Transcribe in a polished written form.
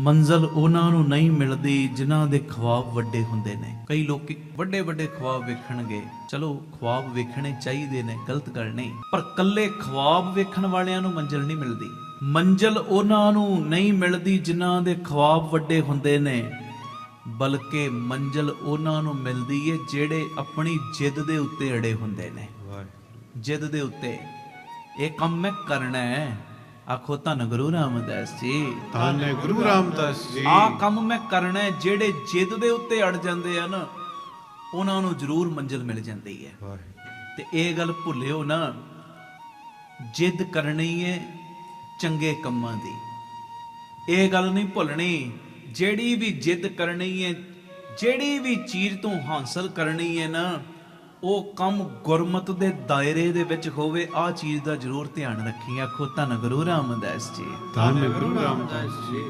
ਮੰਜ਼ਲ ਉਹਨਾਂ ਨੂੰ ਨਹੀਂ ਮਿਲਦੀ ਜਿਨ੍ਹਾਂ ਦੇ ਖੁਆਬ ਵੱਡੇ ਹੁੰਦੇ ਨੇ। ਕਈ ਲੋਕੀ ਵੱਡੇ ਵੱਡੇ ਖੁਆਬ ਵੇਖਣਗੇ, ਚਲੋ ਖੁਆਬ ਵੇਖਣੇ ਚਾਹੀਦੇ ਨੇ, ਗਲਤ ਗੱਲ ਨਹੀਂ, ਪਰ ਕੱਲੇ ਖੁਆਬ ਵੇਖਣ ਵਾਲਿਆਂ ਨੂੰ ਮੰਜ਼ਲ ਨਹੀਂ ਮਿਲਦੀ। ਮੰਜ਼ਲ ਉਹਨਾਂ ਨੂੰ ਨਹੀਂ ਮਿਲਦੀ ਜਿਨ੍ਹਾਂ ਦੇ ਖੁਆਬ ਵੱਡੇ ਹੁੰਦੇ ਨੇ, ਬਲਕਿ ਮੰਜ਼ਲ ਉਹਨਾਂ ਨੂੰ ਮਿਲਦੀ ਏ ਜਿਹੜੇ ਆਪਣੀ ਜਿੱਦ ਦੇ ਉੱਤੇ ਅੜੇ ਹੁੰਦੇ ਨੇ। ਜਿੱਦ ਦੇ ਉੱਤੇ ਇਹ ਕੰਮ ਮੈਂ ਕਰਨਾ ਹੈ, ਆਖੋ ਧੰਨ ਗੁਰੂ ਰਾਮਦਾਸ ਜੀ, ਧੰਨ ਗੁਰੂ ਰਾਮਦਾਸ ਜੀ। ਆਹ ਕੰਮ ਮੈਂ ਕਰਨਾ ਹੈ। ਜਿਹੜੇ ਜਿੱਦ ਦੇ ਉੱਤੇ ਅੜ ਜਾਂਦੇ ਆ ਨਾ, ਉਹਨਾਂ ਨੂੰ ਜ਼ਰੂਰ ਮੰਜ਼ਿਲ ਮਿਲ ਜਾਂਦੀ ਹੈ। ਤੇ ਇਹ ਗੱਲ ਭੁੱਲਿਓ ਨਾ, ਜਿੱਦ ਕਰਨੀ ਹੈ ਚੰਗੇ ਕੰਮਾਂ ਦੀ, ਇਹ ਗੱਲ ਨਹੀਂ ਭੁੱਲਣੀ। ਜਿਹੜੀ ਵੀ ਜਿੱਦ ਕਰਨੀ ਹੈ, ਜਿਹੜੀ ਵੀ ਚੀਜ਼ ਤੋਂ ਹਾਸਲ ਕਰਨੀ ਹੈ ਨਾ, ਉਹ ਕੰਮ ਗੁਰਮਤ ਦੇ ਦਾਇਰੇ ਦੇ ਵਿੱਚ ਹੋਵੇ। ਆਹ ਚੀਜ਼ ਦਾ ਜ਼ਰੂਰ ਧਿਆਨ ਰੱਖੀ। ਆਖੋ ਧੰਨ ਗੁਰੂ ਰਾਮਦਾਸ ਜੀ, ਧੰਨ ਗੁਰੂ ਰਾਮਦਾਸ ਜੀ।